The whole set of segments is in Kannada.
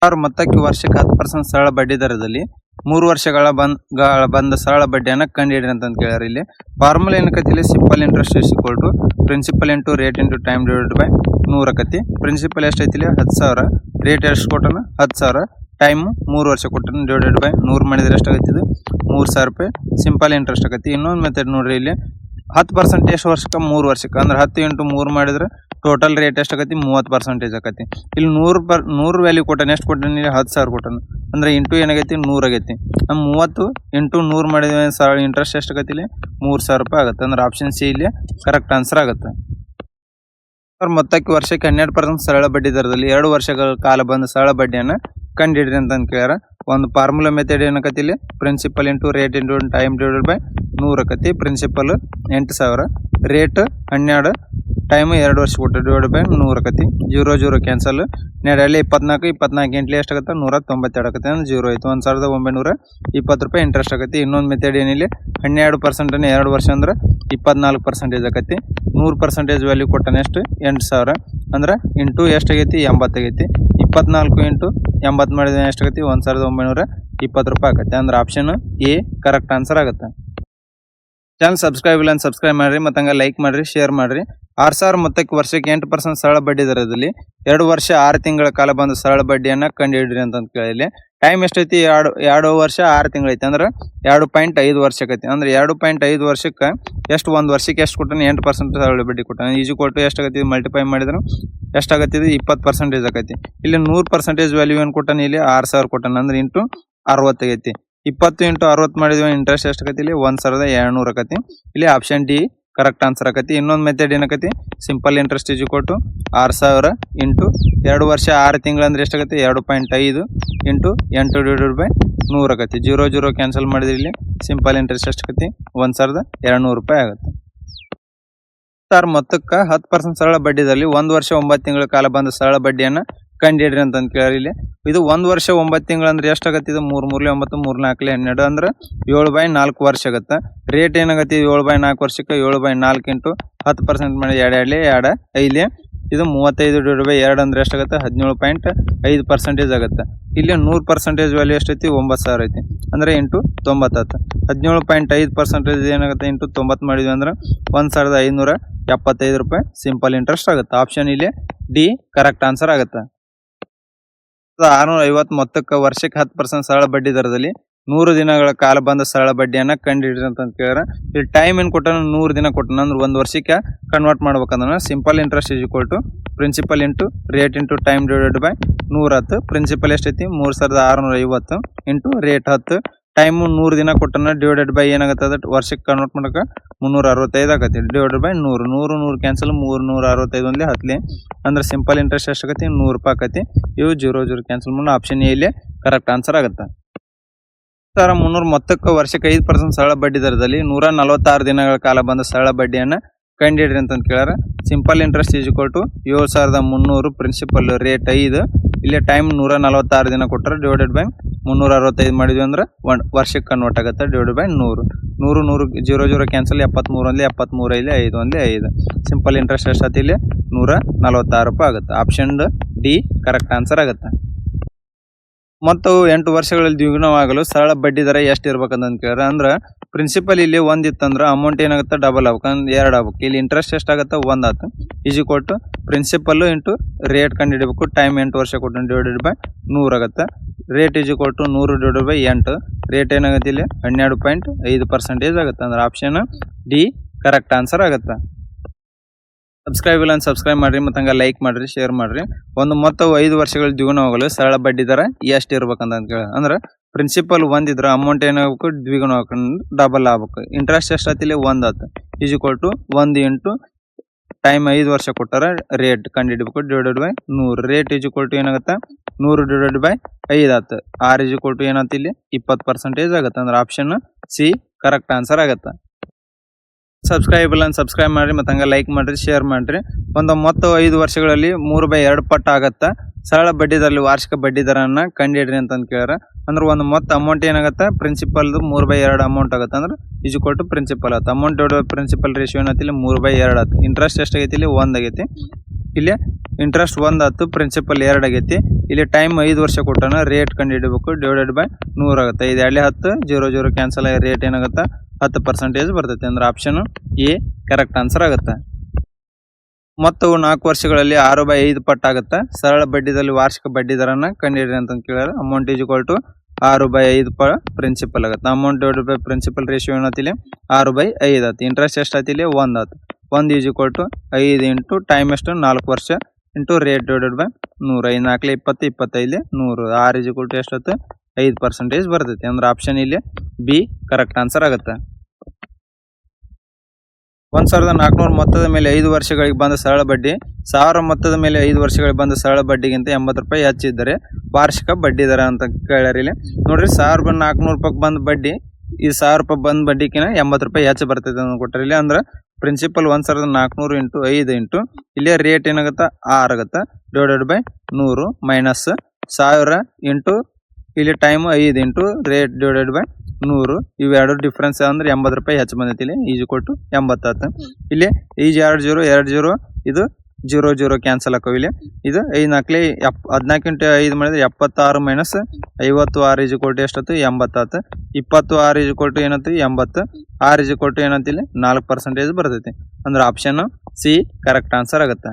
ಅವ್ರ ಮೊತ್ತಕ್ಕೆ ವರ್ಷಕ್ಕೆ 10% ಸರಳ ಬಡ್ಡಿ ದರದಲ್ಲಿ 3 ವರ್ಷಗಳ ಬಂದ ಸರಳ ಬಡ್ಡಿಯನ್ನು ಕಂಡುಹಿಡಿಯಿರಿ ಅಂತ ಕೇಳ್ಯಾರ. ಇಲ್ಲಿ ಫಾರ್ಮುಲಾ ಏನಕತಿ, ಇಲ್ಲಿ simple interest is equal to principal into rate into time divided by 100 ಆಕತಿ. ಪ್ರಿನ್ಸಿಪಲ್ ಎಷ್ಟೈತಿ ಇಲ್ಲಿ 10,000, ರೇಟ್ ಎಷ್ಟು ಕೊಟ್ಟನ 10,000, ಟೈಮ್ 3 ವರ್ಷ ಕೊಟ್ಟನ ಡಿವೈಡೆಡ್ ಬೈ 100 ಮಾಡಿದ್ರೆ ಎಷ್ಟಾಗತ್ತೆ, ಇದು 3,000 ರೂಪಾಯಿ ಸಿಂಪಲ್ ಇಂಟ್ರೆಸ್ಟ್ ಆಕತಿ. ಇನ್ನೊಂದು ಮೆಥಡ್ ನೋಡ್ರಿ, ಇಲ್ಲಿ 10% ಎಷ್ಟು ವರ್ಷಕ್ಕೆ 3 ವರ್ಷಕ್ಕೆ ಅಂದ್ರೆ 10 ಇಂಟು 3 ಮಾಡಿದ್ರೆ ಟೋಟಲ್ ರೇಟ್ ಎಷ್ಟಾಗತಿ 30% ಆಕತಿ. ಇಲ್ಲಿ 100 ವ್ಯಾಲ್ಯೂ ಕೊಟ್ಟನ, ಎಷ್ಟು ಕೊಟ್ಟನ ಇಲ್ಲಿ 10,000 ಕೊಟ್ಟನ ಅಂದ್ರೆ ಇಂಟು ಏನಾಗೈತಿ 100 ಆಗೈತಿ. ನಮ್ಮ 30 ಇಂಟು 100 ಮಾಡಿದ್ರೆ ಇಂಟ್ರೆಸ್ಟ್ ಎಷ್ಟಾಗತಿ ಇಲ್ಲಿ 3,000 ರೂಪಾಯಿ ಆಗುತ್ತೆ. ಅಂದ್ರೆ ಆಪ್ಷನ್ ಸಿ ಇಲ್ಲಿ ಕರೆಕ್ಟ್ ಆನ್ಸರ್ ಆಗುತ್ತೆ. ಮೊತ್ತಕ್ಕೆ ವರ್ಷಕ್ಕೆ 12% ಸರಳ ಬಡ್ಡಿ ದರದಲ್ಲಿ 2 ವರ್ಷಗಳ ಕಾಲ ಬಂದ ಸರಳ ಬಡ್ಡಿಯನ್ನು ಕಂಡುಹಿಡಿರಿ ಅಂತ ಕೇಳ್ಯಾರ. ಒಂದು ಫಾರ್ಮುಲಾ ಮೆಥಡ್ ಏನಕತಿ, ಇಲ್ಲಿ principal into rate into time divided by 100 ಆಕತಿ. ಪ್ರಿನ್ಸಿಪಲ್ 8,000, ರೇಟ್ 12, ಟೈಮ್ 2 ವರ್ಷ ಕೊಟ್ಟು ಡಿವೈಡ್ ಬೈ 100 ಆಕತಿ. 0 ಕ್ಯಾನ್ಸಲ್, ನೆಡಲ್ಲಿ 24 ಎಂಟ್ಲಿ ಎಷ್ಟಾಗತ್ತೆ 192 ಆಕತಿ. ಅಂದ್ರೆ 0 ಆಯ್ತು. 1,920 ರೂಪಾಯಿ ಇಂಟ್ರೆಸ್ಟ್ ಆಕತಿ. ಇನ್ನೊಂದು ಮೆಥಡ್ ಏನಿಲ್ಲ, 12% 2 ವರ್ಷ ಅಂದ್ರೆ 24% ಆಕತಿ. 100% ವ್ಯಾಲ್ಯೂ ಕೊಟ್ಟನ ಎಷ್ಟು 8,000 ಅಂದ್ರೆ ಇಂಟು ಎಷ್ಟಾಗೈತಿ 80 ಆಗೈತಿ. 24 ಇಂಟು 80 ಮಾಡಿದ್ರೆ ಎಷ್ಟಾಗತಿ 1,920 ರೂಪಾಯಿ ಆಕತಿ. ಅಂದ್ರೆ ಆಪ್ಷನ್ ಎ ಕರೆಕ್ಟ್ ಆನ್ಸರ್ ಆಗುತ್ತೆ. ಚಾನಲ್ ಸಬ್ಸ್ಕ್ರೈಬ್ ಇಲ್ಲ ಸಬ್ಸ್ಕ್ರೈಬ್ ಮಾಡಿರಿ, ಮತ್ತು ಹಂಗೆ ಲೈಕ್ ಮಾಡಿರಿ, ಶೇರ್ ಮಾಡಿರಿ. 6,000 ಮೊತ್ತಕ್ಕೆ ವರ್ಷಕ್ಕೆ 8% ಸರಳ ಬಡ್ಡಿ ದರದಲ್ಲಿ 2 ವರ್ಷ 6 ತಿಂಗಳ ಕಾಲ ಬಂದ ಸರಳ ಬಡ್ಡಿಯನ್ನು ಕಂಡುಹಿಡಿರಿ ಅಂತ ಕೇಳಿಲ್ಲ. ಟೈಮ್ ಎಷ್ಟೈತಿ 2 ವರ್ಷ 6 ತಿಂಗಳು ಐತಿ. ಅಂದ್ರೆ 2.5 ವರ್ಷ ಆಕೈತಿ. ಅಂದ್ರೆ 2.5 ವರ್ಷಕ್ಕೆ ಎಷ್ಟು, 1 ವರ್ಷಕ್ಕೆ ಎಷ್ಟು ಕೊಟ್ಟಾನೆ 8% ಸರಳ ಬಡ್ಡಿ ಕೊಟ್ಟಾನೆ. ಈಜು ಕೊಟ್ಟು ಎಷ್ಟಾಗತ್ತೆ ಮಲ್ಟಿಪ್ಲೈ ಮಾಡಿದ್ರೆ ಎಷ್ಟಾಗತ್ತಿದೆ 20% ಆಕೈತಿ. ಇಲ್ಲಿ 100% ವ್ಯಾಲ್ಯೂ ಏನು ಕೊಟ್ಟಾನೆ, ಇಲ್ಲಿ 6,000 ಕೊಟ್ಟಾನೆ ಅಂದ್ರೆ ಇಂಟು 60 ಆಗೈತಿ. 20 ಇಂಟು 60 ಮಾಡಿದ್ವಿ ಇಂಟ್ರೆಸ್ಟ್ ಎಷ್ಟಾಗತಿ ಇಲ್ಲಿ 1,200 ಆಕತಿ. ಇಲ್ಲಿ ಆಪ್ಷನ್ ಡಿ ಕರೆಕ್ಟ್ ಆನ್ಸರ್ ಆಕತಿ. ಇನ್ನೊಂದು ಮೆಥಡ್ ಏನಕತಿ, ಸಿಂಪಲ್ ಇಂಟ್ರೆಸ್ಟ್ ಈಜು ಕೊಟ್ಟು 6,000 ಇಂಟು 2 ವರ್ಷ 6 ತಿಂಗಳು ಅಂದ್ರೆ ಎಷ್ಟಾಗತ್ತೆ 2.5 ಇಂಟು 8 ಡಿವೈಡೆಡ್ ಬೈ 100 ಆಕತಿ. 0 ಕ್ಯಾನ್ಸಲ್ ಮಾಡಿದ್ರೆ ಇಲ್ಲಿ ಸಿಂಪಲ್ ಇಂಟ್ರೆಸ್ಟ್ ಎಷ್ಟಾಗತಿ 1,200 ರೂಪಾಯಿ ಆಗುತ್ತೆ. ಸರ್ ಮೊತ್ತಕ್ಕೆ 10% ಸರಳ ಬಡ್ಡಿದಲ್ಲಿ 1 ವರ್ಷ 9 ತಿಂಗಳ ಕಾಲ ಬಂದ ಸರಳ ಬಡ್ಡಿಯನ್ನು ಕಂಡುಹಿಡ್ರಿ ಅಂತ ಕೇಳಿ. ಇಲ್ಲಿ ಇದು 1 ವರ್ಷ 9 ತಿಂಗಳು ಅಂದ್ರೆ ಎಷ್ಟಾಗತ್ತೆ, ಇದು 3 3 9 3 4 12 ಅಂದ್ರೆ 7/4 ವರ್ಷ ಆಗುತ್ತೆ. ರೇಟ್ ಏನಾಗತ್ತೆ 7/4 ವರ್ಷಕ್ಕೆ 7/4 ಇಂಟು 10% ಮಾಡಿ 2 2 5 ಇದು 35 ಡಿವೈಡ್ ಬೈ 2 ಅಂದ್ರೆ ಎಷ್ಟಾಗುತ್ತೆ 17.5% ಆಗುತ್ತೆ. ಇಲ್ಲಿ 100% ವ್ಯಾಲ್ಯೂ ಎಷ್ಟೈತಿ 9,000 ಐತಿ. ಅಂದ್ರೆ ಇಂಟು 90 17.5% ಏನಾಗುತ್ತೆ ಇಂಟು 90 ಮಾಡಿದ್ವಿ ಅಂದ್ರೆ 1,575 ರೂಪಾಯಿ ಸಿಂಪಲ್ ಇಂಟ್ರೆಸ್ಟ್ ಆಗುತ್ತೆ. ಆಪ್ಷನ್ ಇಲ್ಲಿ ಡಿ ಕರೆಕ್ಟ್ ಆನ್ಸರ್ ಆಗುತ್ತೆ. 650 ಮೊತ್ತಕ್ಕೆ ವರ್ಷಕ್ಕೆ 10% ಸರಳ ಬಡ್ಡಿ ದರದಲ್ಲಿ 100 ದಿನಗಳ ಕಾಲ ಬಂದ ಸರಳ ಬಡ್ಡಿಯನ್ನು ಕಂಡುಹಿಡ್ರಿ ಅಂತ ಕೇಳಿದ್ರೆ, ಇಲ್ಲಿ ಟೈಮ್ ಏನು ಕೊಟ್ಟಾನ 100 ದಿನ ಕೊಟ್ಟಾನ ಅಂದ್ರೆ 1 ವರ್ಷಕ್ಕೆ ಕನ್ವರ್ಟ್ ಮಾಡ್ಬೇಕಂದ್ರೆ simple interest is equal to principal into rate into time divided by 100. Principal ಎಷ್ಟೈತಿ 3,650 ಇಂಟು ರೇಟ್ 10, ಟೈಮು 100 ದಿನ ಕೊಟ್ಟನ ಡಿವೈಡೆಡ್ ಬೈ ಏನಾಗುತ್ತೆ ಅದು ವರ್ಷಕ್ಕೆ ಕನ್ವರ್ಟ್ ಮಾಡೋಕೆ 365 ಆಗತ್ತೆ. ಡಿವೈಡೆಡ್ ಬೈ 100 ಕ್ಯಾನ್ಸಲ್ 365 ಒಂದ್ಲಿ 10 ಅಂದ್ರೆ ಸಿಂಪಲ್ ಇಂಟ್ರೆಸ್ಟ್ ಎಷ್ಟಾಗತ್ತೆ 100 ರೂಪಾಯಿ ಆಕತಿ. ಇವು 0 ಕ್ಯಾನ್ಸಲ್ ಮಾಡಿ ಆಪ್ಷನ್ ಎ ಇಲ್ಲಿ ಕರೆಕ್ಟ್ ಆನ್ಸರ್ ಆಗುತ್ತೆ. 300 ಮೊತ್ತಕ್ಕೆ ವರ್ಷಕ್ಕೆ 5% ಸರಳ ಬಡ್ಡಿ ದರದಲ್ಲಿ 146 ದಿನಗಳ ಕಾಲ ಬಂದ ಸರಳ ಬಡ್ಡಿಯನ್ನು ಕಂಡುಹಿಡ್ರಿ ಅಂತ ಕೇಳ್ಯಾರ. Simple interest is equal to 7,300 principal rate 5, ಇಲ್ಲಿ ಟೈಮ್ 146 ದಿನ ಕೊಟ್ಟರೆ ಡಿವೈಡೆಡ್ ಬೈ 365 ಮಾಡಿದ್ವಿ ಅಂದ್ರೆ ವರ್ಷಕ್ಕೆ ಕನ್ವರ್ಟ್ ಆಗುತ್ತೆ ಡಿವೈಡೆಡ್ ಬೈ 100 0 ಕ್ಯಾನ್ಸಲ್ 73 ಒಂದ್ಲಿ 73 ಇಲ್ಲಿ 5 ಒಂದ್ಲಿ 5 ಸಿಂಪಲ್ ಇಂಟ್ರೆಸ್ಟ್ ಎಷ್ಟಾಯ್ತು ಇಲ್ಲಿ 146 ರೂಪಾಯಿ ಆಗುತ್ತೆ. ಆಪ್ಷನ್ ಡಿ ಕರೆಕ್ಟ್ ಆನ್ಸರ್ ಆಗುತ್ತೆ. ಮತ್ತು 8 ವರ್ಷಗಳಲ್ಲಿ ದ್ವಿಗುಣವಾಗಲು ಸರಳ ಬಡ್ಡಿ ದರ ಎಷ್ಟು ಇರ್ಬೇಕಂತ ಕೇಳಿದ್ರೆ, ಅಂದ್ರೆ ಪ್ರಿನ್ಸಿಪಲ್ ಇಲ್ಲಿ 1 ಇತ್ತಂದ್ರೆ ಅಮೌಂಟ್ ಏನಾಗುತ್ತೆ ಡಬಲ್ ಆಗ್ಬೇಕು, ಅಂದ್ರೆ 2 ಆಗ್ಬೇಕು. ಇಲ್ಲಿ ಇಂಟ್ರೆಸ್ಟ್ ಎಷ್ಟಾಗುತ್ತೆ 1 ಆಯ್ತು. ಈಜಿ ಕೊಟ್ಟು ಪ್ರಿನ್ಸಿಪಲ್ಲು ಇಂಟು ರೇಟ್ ಕಂಡು ಹಿಡಬೇಕು. ಟೈಮ್ 8 ವರ್ಷ ಕೊಟ್ಟು ಡಿವೈಡೆಡ್ ಬೈ 100 ಆಗುತ್ತೆ. ರೇಟ್ ಈಜಿ ಕೊಟ್ಟು 100 ಡಿವೈಡೆಡ್ ಬೈ 8, ರೇಟ್ ಏನಾಗುತ್ತೆ ಇಲ್ಲಿ 12.5% ಆಗುತ್ತೆ. ಅಂದ್ರೆ ಆಪ್ಷನ್ ಡಿ ಕರೆಕ್ಟ್ ಆನ್ಸರ್ ಆಗುತ್ತೆ. ಸಬ್ಸ್ಕ್ರೈಬ್ ಇಲ್ಲ ಸಬ್ಸ್ಕ್ರೈಬ್ ಮಾಡಿರಿ, ಮತ್ತು ಹಂಗೆ ಲೈಕ್ ಮಾಡಿರಿ, ಶೇರ್ ಮಾಡಿರಿ. ಒಂದು ಮೊತ್ತ 5 ವರ್ಷಗಳ ದ್ವಿಗುಣ ಹೋಗಲು ಸರಳ ಬಡ್ಡಿ ದರ ಎಷ್ಟು ಇರ್ಬೇಕಂತ ಕೇಳಿ, ಅಂದ್ರೆ ಪ್ರಿನ್ಸಿಪಲ್ 1 ಇದ್ರೆ ಅಮೌಂಟ್ ಏನಾಗಬೇಕು ದ್ವಿಗುಣ ಹಾಕೊಂಡು ಡಬಲ್ ಆಗ್ಬೇಕು. ಇಂಟ್ರೆಸ್ಟ್ ಎಷ್ಟಾಯ್ತಿಲ್ಲ 1 ಆಯ್ತು. ಈಜು ಕೊಟ್ಟು 1 ಇಂಟು ಟೈಮ್ 5 ವರ್ಷ ಕೊಟ್ಟಾರ ರೇಟ್ ಕಂಡು ಹಿಡಬೇಕು ಡಿವೈಡೆಡ್ ಬೈ 100. ರೇಟ್ ಈಜು ಕೊಟ್ಟು ಏನಾಗುತ್ತೆ 100 ಡಿವೈಡೆಡ್ ಬೈ 5 ಆಯ್ತು. ಆರ್ ಈಜು ಕೊಟ್ಟು ಏನಾಯ್ತು ಇಲ್ಲಿ 20% ಆಗುತ್ತೆ. ಅಂದ್ರೆ ಆಪ್ಷನ್ ಸಿ ಕರೆಕ್ಟ್ ಆನ್ಸರ್ ಆಗುತ್ತೆ. ಸಬ್ಸ್ಕ್ರೈಬ್ ಇಲ್ಲ ಸಬ್ಸ್ಕ್ರೈಬ್ ಮಾಡಿರಿ, ಮತ್ತು ಹಂಗೆ ಲೈಕ್ ಮಾಡಿರಿ, ಶೇರ್ ಮಾಡಿರಿ. ಒಂದು ಮೊತ್ತ 5 ವರ್ಷಗಳಲ್ಲಿ 3/2 ಪಟ್ಟು ಆಗುತ್ತೆ ಸರಳ ಬಡ್ಡಿ ದರದಲ್ಲಿ ವಾರ್ಷಿಕ ಬಡ್ಡಿ ದರವನ್ನು ಕಂಡುಹಿಡ್ರಿ ಅಂತ ಕೇಳ್ಯಾರ. ಅಂದ್ರೆ ಒಂದು ಮೊತ್ತ ಅಮೌಂಟ್ ಏನಾಗುತ್ತೆ ಪ್ರಿನ್ಸಿಪಲ್ದು 3/2 ಅಮೌಂಟ್ ಆಗುತ್ತೆ. ಅಂದ್ರೆ ಈಜು ಕೊಟ್ಟು ಪ್ರಿನ್ಸಿಪಲ್ ಆಯ್ತು. Amount divide by principal ratio ಏನೈತಿ ಇಲ್ಲಿ 3/2 ಆಯ್ತು. ಇಂಟ್ರೆಸ್ಟ್ ಎಷ್ಟಾಗೈತಿ ಇಲ್ಲಿ 1 ಆಗೈತಿ. ಇಲ್ಲಿ ಇಂಟ್ರೆಸ್ಟ್ 1 ಆಯ್ತು, ಪ್ರಿನ್ಸಿಪಲ್ 2 ಆಗೈತಿ. ಇಲ್ಲಿ ಟೈಮ್ 5 ವರ್ಷ ಕೊಟ್ಟಾನ, ರೇಟ್ ಕಂಡು ಹಿಡಿಬೇಕು, ಡಿವೈಡೆಡ್ ಬೈ 100 ಆಗುತ್ತೆ. ಇದು 2 10 0 0 ಕ್ಯಾನ್ಸಲ್ ಆಗಿ ರೇಟ್ ಏನಾಗುತ್ತೆ 10% ಬರ್ತೈತಿ. ಅಂದ್ರೆ ಆಪ್ಷನ್ ಎ ಕರೆಕ್ಟ್ ಆನ್ಸರ್ ಆಗುತ್ತೆ. ಮೊತ್ತವು 4 ವರ್ಷಗಳಲ್ಲಿ 6/5 ಪಟ್ಟಾಗುತ್ತೆ. ಸರಳ ಬಡ್ಡಿದಲ್ಲಿ ವಾರ್ಷಿಕ ಬಡ್ಡಿ ದರನ ಕಂಡುಹಿಡಿರಿ ಅಂತ ಕೇಳಿದ್ರೆ amount is equal to 6/5 principal ಆಗುತ್ತೆ. Amount divided by principal ratio ಏನತ್ತಿಲ್ಲ 6/5 ಆಯ್ತು. ಇಂಟ್ರೆಸ್ಟ್ ಎಷ್ಟು ಆಯ್ತಿಲ್ಲ 1 ಆಯ್ತು. 1 is equal to 5 into time ಎಷ್ಟು 4 ವರ್ಷ into rate divided by 100. 5 4 20 25 100. 6 is equal to ಎಷ್ಟತ್ತು 5% ಬರ್ತೈತಿ. ಅಂದ್ರೆ ಆಪ್ಷನ್ ಇಲ್ಲಿ ಬಿ ಕರೆಕ್ಟ್ ಆನ್ಸರ್ ಆಗುತ್ತೆ. 1400 ಮೊತ್ತದ ಮೇಲೆ 5 ವರ್ಷಗಳಿಗೆ ಬಂದ ಸರಳ ಬಡ್ಡಿ 1000 ಮೊತ್ತದ ಮೇಲೆ 5 ವರ್ಷಗಳಿಗೆ ಬಂದ ಸರಳ ಬಡ್ಡಿಗಿಂತ 80 ರೂಪಾಯಿ ಹೆಚ್ಚಿದ್ದರೆ ವಾರ್ಷಿಕ ಬಡ್ಡಿ ದರ ಅಂತ ಕೇಳ್ಯಾರ. ಇಲ್ಲಿ ನೋಡ್ರಿ 1400 ರೂಪಾಯಿ ಬಂದ ಬಡ್ಡಿ ಈ 1000 ರೂಪಾಯಿ ಬಂದ ಬಡ್ಡಿಗಿನ 80 ರೂಪಾಯಿ ಹೆಚ್ಚು ಬರ್ತೈತೆ ಅಂತ ಕೊಟ್ಟರೆ. ಇಲ್ಲಿ ಅಂದ್ರೆ ಪ್ರಿನ್ಸಿಪಲ್ 1400 ಇಂಟು 5 ಇಂಟು ಇಲ್ಲಿ ರೇಟ್ ಏನಾಗುತ್ತೆ 6 ಆಗುತ್ತೆ, ಡಿವೈಡೆಡ್ ಬೈ 100 ಮೈನಸ್ 1000 ಇಂಟು ಇಲ್ಲಿ time 5 into rate divided by 100. ಇವೆರಡು ಡಿಫ್ರೆನ್ಸ್ ಅಂದ್ರೆ 80 ರೂಪಾಯಿ ಹೆಚ್ಚು ಬಂದೈತಿ. ಇಲ್ಲಿ ಈಜು ಕೊಟ್ಟು 80 ಆಯ್ತು. ಇಲ್ಲಿ ಈಜ್ 2 0 2 0 ಇದು 0 0 ಕ್ಯಾನ್ಸಲ್ ಹಾಕೋ. ಇಲ್ಲಿ ಇದು 5 4 14 ಇಂಟು 5 ಮಾಡಿದ್ರೆ 76 ಮೈನಸ್ 56 ಈಜು ಕೊಟ್ಟು ಎಷ್ಟತ್ತು 80 ಆಯ್ತು. 26 ಈಜು ಕೊಟ್ಟು ಏನತ್ತು 80. 6 ಈಜು ಕೊಟ್ಟು ಏನಂತ ಇಲ್ಲಿ 4% ಬರ್ತೈತಿ. ಅಂದ್ರೆ ಆಪ್ಷನ್ ಸಿ ಕರೆಕ್ಟ್ ಆನ್ಸರ್ ಆಗುತ್ತೆ.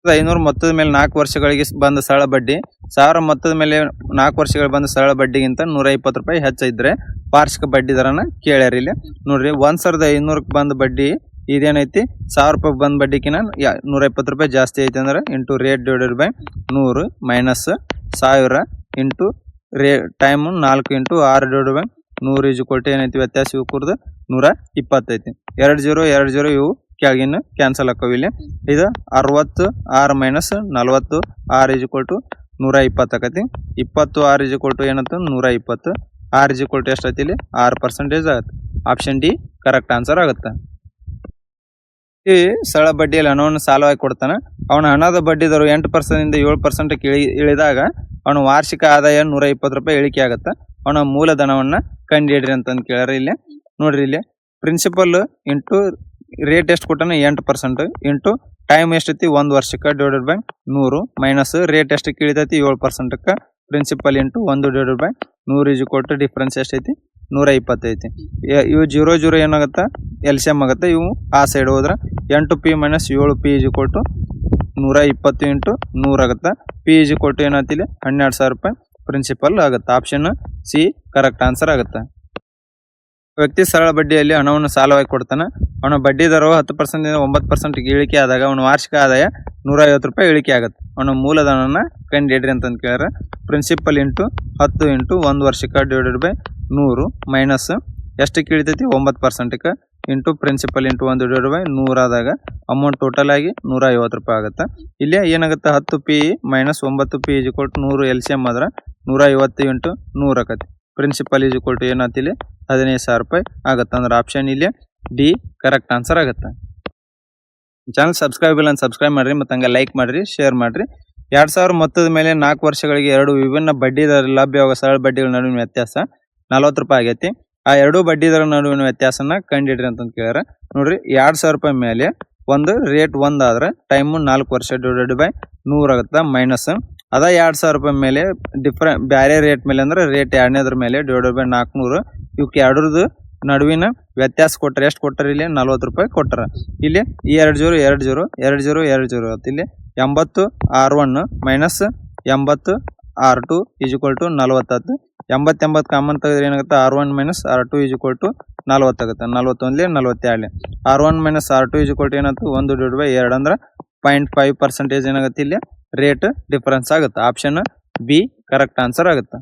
500 ಮೊತ್ತದ ಮೇಲೆ 4 ವರ್ಷಗಳಿಗೆ ಬಂದ ಸರಳ ಬಡ್ಡಿ 1000 ಮೊತ್ತದ ಮೇಲೆ 4 ವರ್ಷಗಳು ಬಂದ ಸರಳ ಬಡ್ಡಿಗಿಂತ 120 ರೂಪಾಯಿ ಹೆಚ್ಚಿದ್ರೆ ವಾರ್ಷಿಕ ಬಡ್ಡಿ ದರನ ಕೇಳ್ಯಾರ. ಇಲ್ಲಿ ನೋಡ್ರಿ 1500 ಬಂದ ಬಡ್ಡಿ ಇದೇನೈತಿ 1000 ರೂಪಾಯಿ ಬಂದ ಬಡ್ಡಿಕಿನ 120 ರೂಪಾಯಿ ಜಾಸ್ತಿ ಐತಿ. ಅಂದ್ರೆ into rate divided by 100 minus 1000 into time 4 into 6 divided by 100 ಈಜು ಕೊಟ್ಟು ಏನೈತಿ ವ್ಯತ್ಯಾಸ ಇವು ಕುರ್ದು 120 ಐತಿ. 2 0 2 0 ಇವು ಕೆಳಗಿನ ಕ್ಯಾನ್ಸಲ್ ಹಾಕೋ. ಇಲ್ಲಿ ಇದು 66 ಮೈನಸ್ 40 6 ಈಜು ಕೊಟ್ಟು 120 ಆಕತಿ. 26 ಈಜು ಕೊಟ್ಟು ಏನಂತ 120. 6 ಈಜು ಕೊಟ್ಟು ಎಷ್ಟೈತಿ ಇಲ್ಲಿ 6% ಆಗುತ್ತೆ. ಆಪ್ಷನ್ ಡಿ ಕರೆಕ್ಟ್ ಆನ್ಸರ್ ಆಗುತ್ತೆ. ಈ ಸರಳ ಬಡ್ಡಿಯಲ್ಲಿ ಹಣವನ್ನು ಸಾಲವಾಗಿ ಕೊಡ್ತಾನೆ. ಅವನ ಹಣದ ಬಡ್ಡಿ ದರ 8% ಇಂದ 7% ಇಳಿದಾಗ ಅವನ ವಾರ್ಷಿಕ ಆದಾಯ 120 ರೂಪಾಯಿ ಇಳಿಕೆ ಆಗುತ್ತೆ. ಅವನ ಮೂಲಧನವನ್ನ ಕಂಡುಹಿಡ್ರಿ ಅಂತಂದು ಕೇಳ್ಯಾರ. ಇಲ್ಲಿ ನೋಡ್ರಿ ಇಲ್ಲಿ ಪ್ರಿನ್ಸಿಪಲ್ ಇಂಟು ರೇಟ್ ಎಷ್ಟು ಕೊಟ್ಟಾನ 8% ಇಂಟು ಟೈಮ್ ಎಷ್ಟೈತಿ 1 ವರ್ಷಕ್ಕೆ ಡಿವೈಡೆಡ್ ಬೈ 100 ಮೈನಸ್ ರೇಟ್ ಎಷ್ಟಕ್ಕೆ ಇಳಿತೈತಿ 7%ಕ್ಕೆ ಪ್ರಿನ್ಸಿಪಲ್ ಇಂಟು 1 ಡಿವೈಡೆಡ್ ಬೈ 100 ಈಜು ಕೊಟ್ಟು ಡಿಫ್ರೆನ್ಸ್ ಎಷ್ಟೈತಿ 120 ಐತಿ. ಇವು 0 0 ಏನಾಗುತ್ತೆ LCM ಆಗುತ್ತೆ. ಇವು ಆ ಸೈಡ್ ಹೋದ್ರೆ 8p ಮೈನಸ್ 7p ಈಜು ಕೊಟ್ಟು 120 ಇಂಟು 100 ಆಗುತ್ತೆ. ಪಿ ಈಜು ಕೊಟ್ಟು ಏನಾಗ್ತಿಲ್ಲ 12,000 ರೂಪಾಯಿ ಪ್ರಿನ್ಸಿಪಲ್ ಆಗುತ್ತೆ. ಆಪ್ಷನ್ ಸಿ ಕರೆಕ್ಟ್ ಆನ್ಸರ್ ಆಗುತ್ತೆ. ವ್ಯಕ್ತಿ ಸರಳ ಬಡ್ಡಿಯಲ್ಲಿ ಹಣವನ್ನು ಸಾಲವಾಗಿ ಕೊಡ್ತಾನೆ. ಅವನ ಬಡ್ಡಿ ದರವು 10% ಇಂದ 9% ಇಳಿಕೆ ಆದಾಗ ಅವನ ವಾರ್ಷಿಕ ಆದಾಯ 150 ರೂಪಾಯಿ ಇಳಿಕೆ ಆಗುತ್ತೆ. ಅವನ ಮೂಲಧನನ ಕಂಡುಹಿಡ್ರಿ ಅಂತಂದು ಕೇಳ್ಯಾರ. ಪ್ರಿನ್ಸಿಪಲ್ ಇಂಟು 10 ಇಂಟು 1 ವರ್ಷಕ್ಕೆ ಡಿವೈಡೆಡ್ ಬೈ 100 ಮೈನಸ್ ಎಷ್ಟಕ್ಕೆ ಇಳಿತೈತಿ 9%ಕ್ಕೆ into principal into 1 divided by 100 ಆದಾಗ ಅಮೌಂಟ್ ಟೋಟಲ್ ಆಗಿ 150 ರೂಪಾಯಿ ಆಗುತ್ತೆ. ಇಲ್ಲಿ ಏನಾಗುತ್ತೆ 10p ಮೈನಸ್ 9p ಈಜು ಕೊಟ್ಟು 100 LCM ಆದ್ರೆ 150 ಇಂಟು 100 ಆಕತಿ. ಪ್ರಿನ್ಸಿಪಲ್ ಈಜು ಕೊಟ್ಟು ಏನಾಗ್ತಿಲ್ಲ 15,000 ರೂಪಾಯಿ ಆಗುತ್ತೆ. ಅಂದ್ರೆ ಆಪ್ಷನ್ ಇಲ್ಲಿ ಡಿ ಕರೆಕ್ಟ್ ಆನ್ಸರ್ ಆಗುತ್ತೆ. ಚಾನಲ್ ಸಬ್ಸ್ಕ್ರೈಬ್ ಇಲ್ಲ ಅಂತ ಸಬ್ಸ್ಕ್ರೈಬ್ ಮಾಡಿರಿ ಮತ್ತು ಹಂಗೆ ಲೈಕ್ ಮಾಡಿರಿ, ಶೇರ್ ಮಾಡಿರಿ. 2000 ಮೊತ್ತದ ಮೇಲೆ 4 ವರ್ಷಗಳಿಗೆ 2 ವಿಭಿನ್ನ ಬಡ್ಡಿ ದರ ಲಭ್ಯವಾಗುವ ಸರಳ ಬಡ್ಡಿಗಳ ನಡುವಿನ ವ್ಯತ್ಯಾಸ 40 ರೂಪಾಯಿ ಆಗೈತಿ. ಆ 2 ಬಡ್ಡಿ ದರ ನಡುವಿನ ವ್ಯತ್ಯಾಸನ ಕಂಡುಹಿಡ್ರಿ ಅಂತಂದು ಕೇಳ್ಯಾರ. ನೋಡ್ರಿ 2000 ರೂಪಾಯಿ ಮೇಲೆ ಒಂದು ರೇಟ್ 1 ಆದ್ರೆ ಟೈಮು 4 ವರ್ಷ ಡಿವೈಡೆಡ್ ಬೈ 100 ಆಗುತ್ತೆ ಮೈನಸ್ ಅದ 2000 ರೂಪಾಯಿ ಮೇಲೆ ಬೇರೆ ರೇಟ್ ಮೇಲೆ ಅಂದ್ರೆ ರೇಟ್ 2ನೇದ್ರ ಮೇಲೆ ಡಿವೈಡೆಡ್ ಬೈ 400. ಇವಕ್ಕೆ ಎರಡರದು ನಡುವಿನ ವ್ಯತ್ಯಾಸ ಕೊಟ್ಟರೆ ಎಷ್ಟು ಕೊಟ್ಟರೆ ಇಲ್ಲಿ 40 ರೂಪಾಯಿ ಕೊಟ್ಟರೆ. ಇಲ್ಲಿ ಈ 2 0 2 0 2 0 2 0 ಆಯ್ತು. ಇಲ್ಲಿ 80 R1 minus 80 R2 is equal to 40 ಆಯ್ತು. 80 ಕಾಮನ್ ತೆಗೆದ್ರೆ ಏನಾಗುತ್ತೆ R1 minus R2 is equal to 40 ಆಗುತ್ತೆ. 41 42 R1 minus R2 is equal to ಏನಾಯ್ತು 1 ಡಿವೈಡ್ ಬೈ 2 ಅಂದ್ರೆ 0.5% ಏನಾಗುತ್ತೆ ಇಲ್ಲಿ ರೇಟ್ ಡಿಫರೆನ್ಸ್ ಆಗುತ್ತೆ. ಆಪ್ಷನ್ ಬಿ ಕರೆಕ್ಟ್ ಆನ್ಸರ್ ಆಗುತ್ತೆ.